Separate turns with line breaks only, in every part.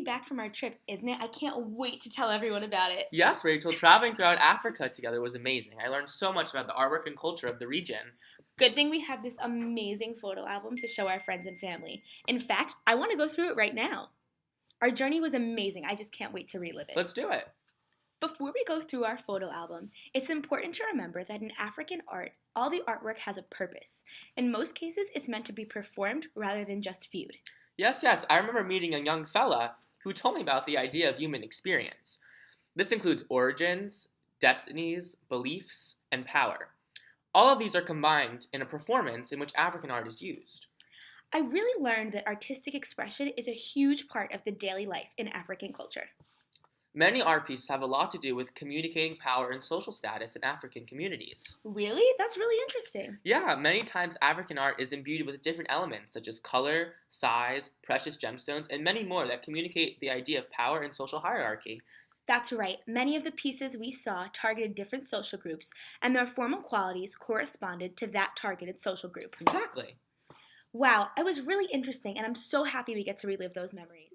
back from our trip, isn't it? I can't wait to tell everyone about it.
Yes, Rachel, traveling throughout Africa together was amazing. I learned so much about the artwork and culture of the region.
Good thing we have this amazing photo album to show our friends and family. In fact, I want to go through it right now. Our journey was amazing. I just can't wait to relive it.
Let's do it.
Before we go through our photo album, it's important to remember that in African art, all the artwork has a purpose. In most cases, it's meant to be performed rather than just viewed.
Yes, I remember meeting a young fella who told me about the idea of human experience. This includes origins, destinies, beliefs, and power. All of these are combined in a performance in which African art is used.
I really learned that artistic expression is a huge part of the daily life in African culture.
Many art pieces have a lot to do with communicating power and social status in African communities.
Really? That's really interesting.
Yeah, many times African art is imbued with different elements such as color, size, precious gemstones, and many more that communicate the idea of power and social hierarchy.
That's right. Many of the pieces we saw targeted different social groups, and their formal qualities corresponded to that targeted social group.
Exactly.
Wow, it was really interesting, and I'm so happy we get to relive those memories.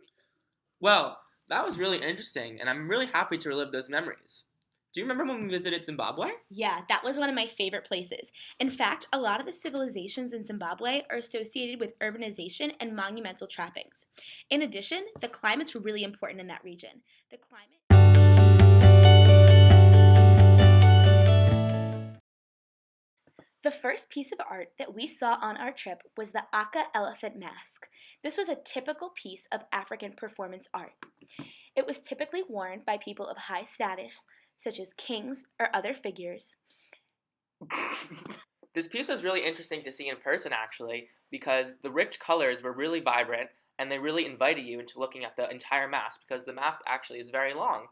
Well, that was really interesting, and I'm really happy to relive those memories. Do you remember when we visited Zimbabwe?
Yeah, that was one of my favorite places. In fact, a lot of the civilizations in Zimbabwe are associated with urbanization and monumental trappings. In addition, the climate's really important in that region. The climate The first piece of art that we saw on our trip was the Aka elephant mask. This was a typical piece of African performance art. It was typically worn by people of high status, such as kings or other figures.
This piece was really interesting to see in person, actually, because the rich colors were really vibrant and they really invited you into looking at the entire mask because the mask actually is very long.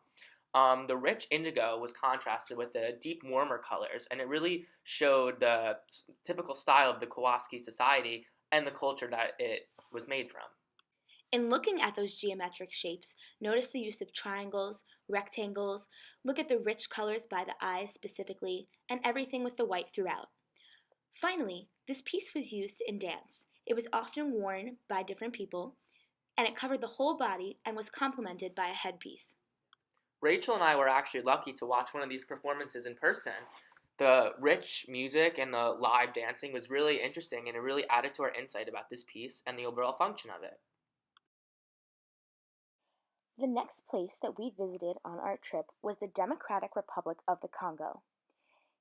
The rich indigo was contrasted with the deep warmer colors, and it really showed the typical style of the Kowalski society and the culture that it was made from.
In looking at those geometric shapes, notice the use of triangles, rectangles, look at the rich colors by the eyes specifically, and everything with the white throughout. Finally, this piece was used in dance. It was often worn by different people, and it covered the whole body and was complemented by a headpiece.
Rachel and I were actually lucky to watch one of these performances in person. The rich music and the live dancing was really interesting, and it really added to our insight about this piece and the overall function of it.
The next place that we visited on our trip was the Democratic Republic of the Congo.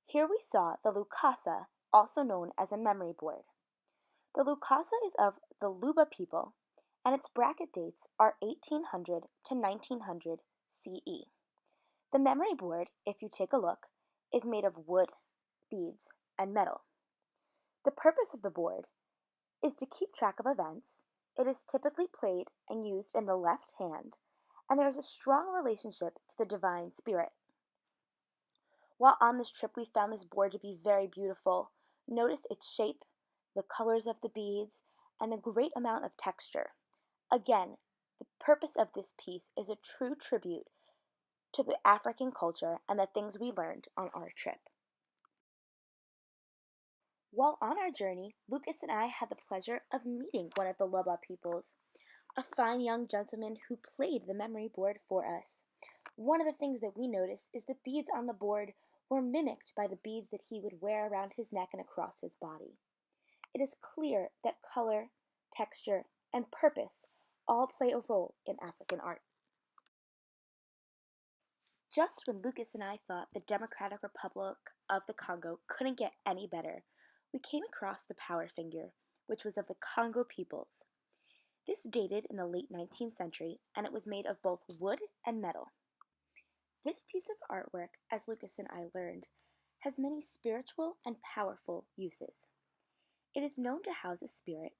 Here we saw the Lukasa, also known as a memory board. The Lukasa is of the Luba people, and its bracket dates are 1800 to 1900 CE. The memory board, if you take a look, is made of wood, beads, and metal. The purpose of the board is to keep track of events. It is typically played and used in the left hand, and there is a strong relationship to the divine spirit. While on this trip, we found this board to be very beautiful. Notice its shape, the colors of the beads, and the great amount of texture. Again, the purpose of this piece is a true tribute to the African culture and the things we learned on our trip. While on our journey, Lucas and I had the pleasure of meeting one of the Luba peoples, a fine young gentleman who played the memory board for us. One of the things that we noticed is the beads on the board were mimicked by the beads that he would wear around his neck and across his body. It is clear that color, texture, and purpose all play a role in African art. Just when Lucas and I thought the Democratic Republic of the Congo couldn't get any better, we came across the power finger, which was of the Congo peoples. This dated in the late 19th century, and it was made of both wood and metal. This piece of artwork, as Lucas and I learned, has many spiritual and powerful uses. It is known to house a spirit.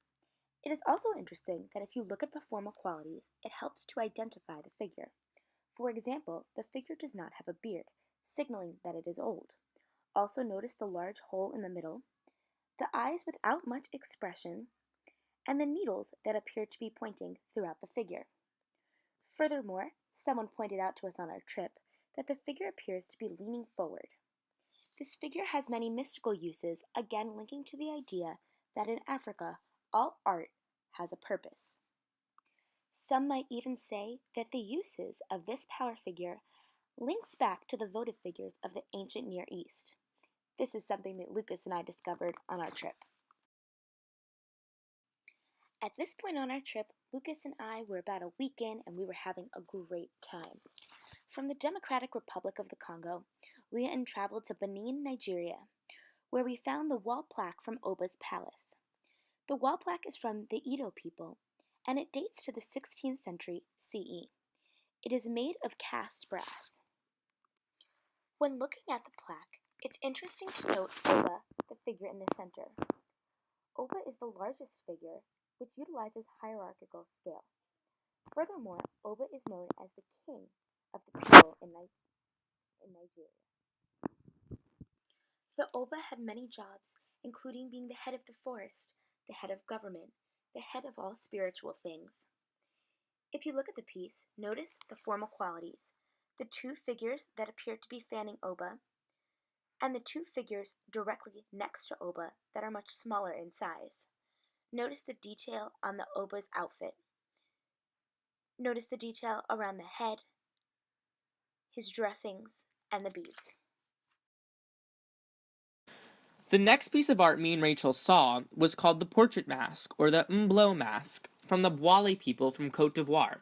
It is also interesting that if you look at the formal qualities, it helps to identify the figure. For example, the figure does not have a beard, signaling that it is old. Also notice the large hole in the middle, the eyes without much expression, and the needles that appear to be pointing throughout the figure. Furthermore, someone pointed out to us on our trip that the figure appears to be leaning forward. This figure has many mystical uses, again linking to the idea that in Africa, all art has a purpose. Some might even say that the uses of this power figure links back to the votive figures of the ancient Near East. This is something that Lucas and I discovered on our trip. At this point on our trip, Lucas and I were about a week in and we were having a great time. From the Democratic Republic of the Congo, we then traveled to Benin, Nigeria, where we found the wall plaque from Oba's palace. The wall plaque is from the Edo people, and it dates to the 16th century CE. It is made of cast brass. When looking at the plaque, it's interesting to note Oba, the figure in the center. Oba is the largest figure, which utilizes hierarchical scale. Furthermore, Oba is known as the king of the people in Nigeria. The Oba had many jobs, including being the head of the forest, the head of government, the head of all spiritual things. If you look at the piece, notice the formal qualities, the two figures that appear to be fanning Oba, and the two figures directly next to Oba that are much smaller in size. Notice the detail on the Oba's outfit. Notice the detail around the head, his dressings, and the beads.
The next piece of art me and Rachel saw was called the Portrait Mask, or the Mblo Mask, from the Bwale people from Cote d'Ivoire.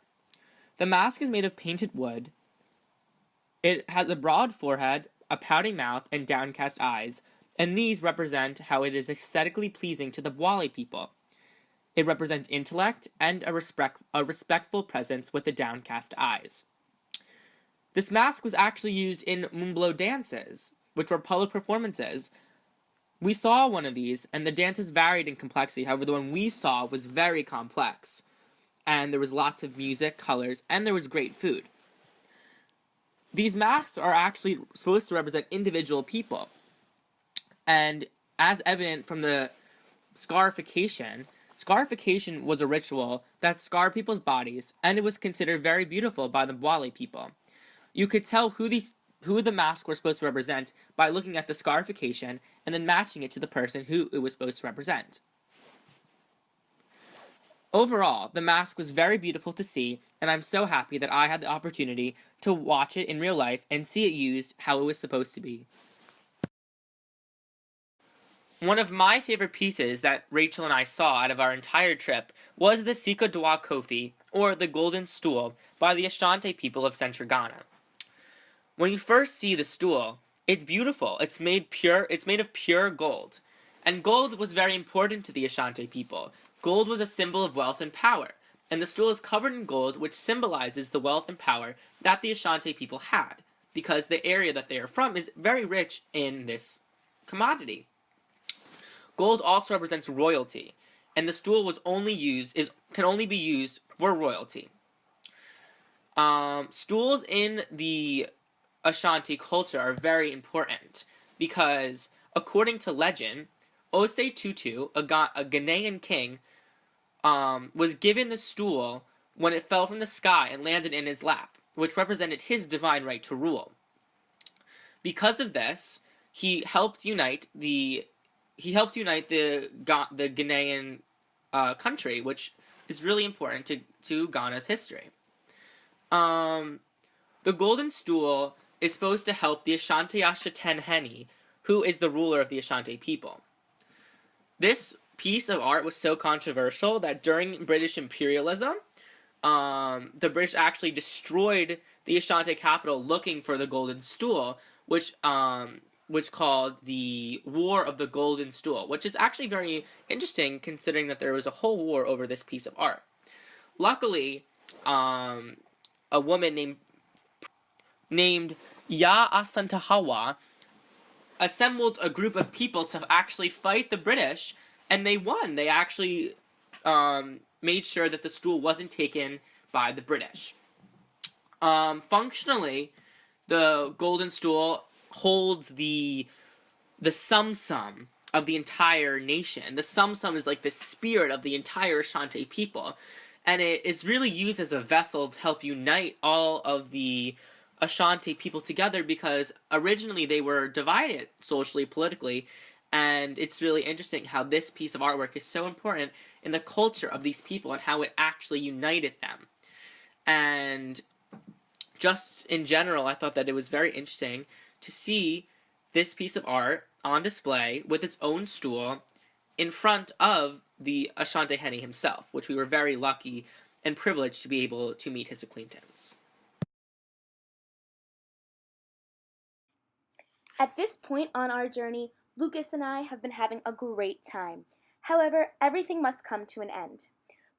The mask is made of painted wood. It has a broad forehead, a pouting mouth, and downcast eyes, and these represent how it is aesthetically pleasing to the Bwale people. It represents intellect and a respectful presence with the downcast eyes. This mask was actually used in Mblo dances, which were public performances. We saw one of these, and the dances varied in complexity. However, the one we saw was very complex. And there was lots of music, colors, and there was great food. These masks are actually supposed to represent individual people. And as evident from the scarification was a ritual that scarred people's bodies, and it was considered very beautiful by the Bwale people. You could tell who the masks were supposed to represent by looking at the scarification and then matching it to the person who it was supposed to represent. Overall, the mask was very beautiful to see, and I'm so happy that I had the opportunity to watch it in real life and see it used how it was supposed to be. One of my favorite pieces that Rachel and I saw out of our entire trip was the Sika Dwa Kofi, or the Golden Stool, by the Ashanti people of Central Ghana. When you first see the stool, it's beautiful. It's made of pure gold. And gold was very important to the Ashanti people. Gold was a symbol of wealth and power, and the stool is covered in gold, which symbolizes the wealth and power that the Ashanti people had, because the area that they are from is very rich in this commodity. Gold also represents royalty, and the stool can only be used for royalty. Stools in the Ashanti culture are very important because, according to legend, Osei Tutu, a Ghanaian king, was given the stool when it fell from the sky and landed in his lap, which represented his divine right to rule. Because of this, he helped unite the Ghanaian country, which is really important to Ghana's history. The golden stool is supposed to help the Ashanti Ashatenhene, who is the ruler of the Ashanti people. This piece of art was so controversial that during British imperialism, the British actually destroyed the Ashanti capital looking for the golden stool, which called the War of the Golden Stool, which is actually very interesting considering that there was a whole war over this piece of art. Luckily, a woman named Ya Asantahawa assembled a group of people to actually fight the British, and they won. They actually made sure that the stool wasn't taken by the British. Functionally, the golden stool holds the sum of the entire nation. The sum is like the spirit of the entire Ashanti people, and it is really used as a vessel to help unite all of the Ashanti people together, because originally they were divided socially, politically, And it's really interesting how this piece of artwork is so important in the culture of these people and how it actually united them. And just in general, I thought that it was very interesting to see this piece of art on display with its own stool in front of the Asante Hene himself, which we were very lucky and privileged to be able to meet his acquaintance.
At this point on our journey, Lucas and I have been having a great time. However, everything must come to an end.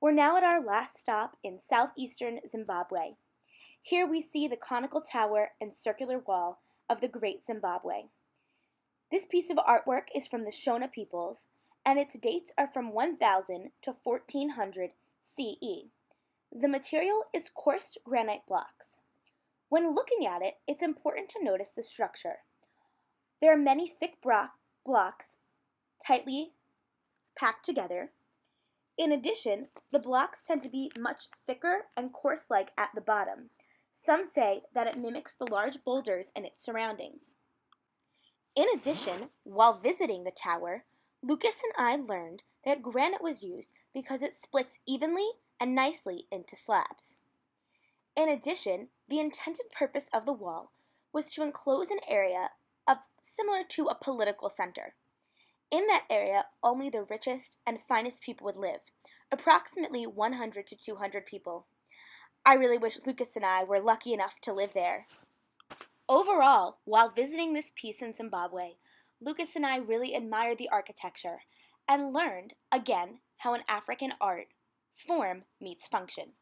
We're now at our last stop in southeastern Zimbabwe. Here we see the conical tower and circular wall of the Great Zimbabwe. This piece of artwork is from the Shona peoples, and its dates are from 1000 to 1400 CE. The material is coarse granite blocks. When looking at it, it's important to notice the structure. There are many thick blocks tightly packed together. In addition, the blocks tend to be much thicker and coarse-like at the bottom. Some say that it mimics the large boulders in its surroundings. In addition, while visiting the tower, Lucas and I learned that granite was used because it splits evenly and nicely into slabs. In addition, the intended purpose of the wall was to enclose an area similar to a political center. In that area, only the richest and finest people would live, approximately 100 to 200 people. I really wish Lucas and I were lucky enough to live there. Overall, while visiting this piece in Zimbabwe, Lucas and I really admired the architecture and learned, again, how in African art, form meets function.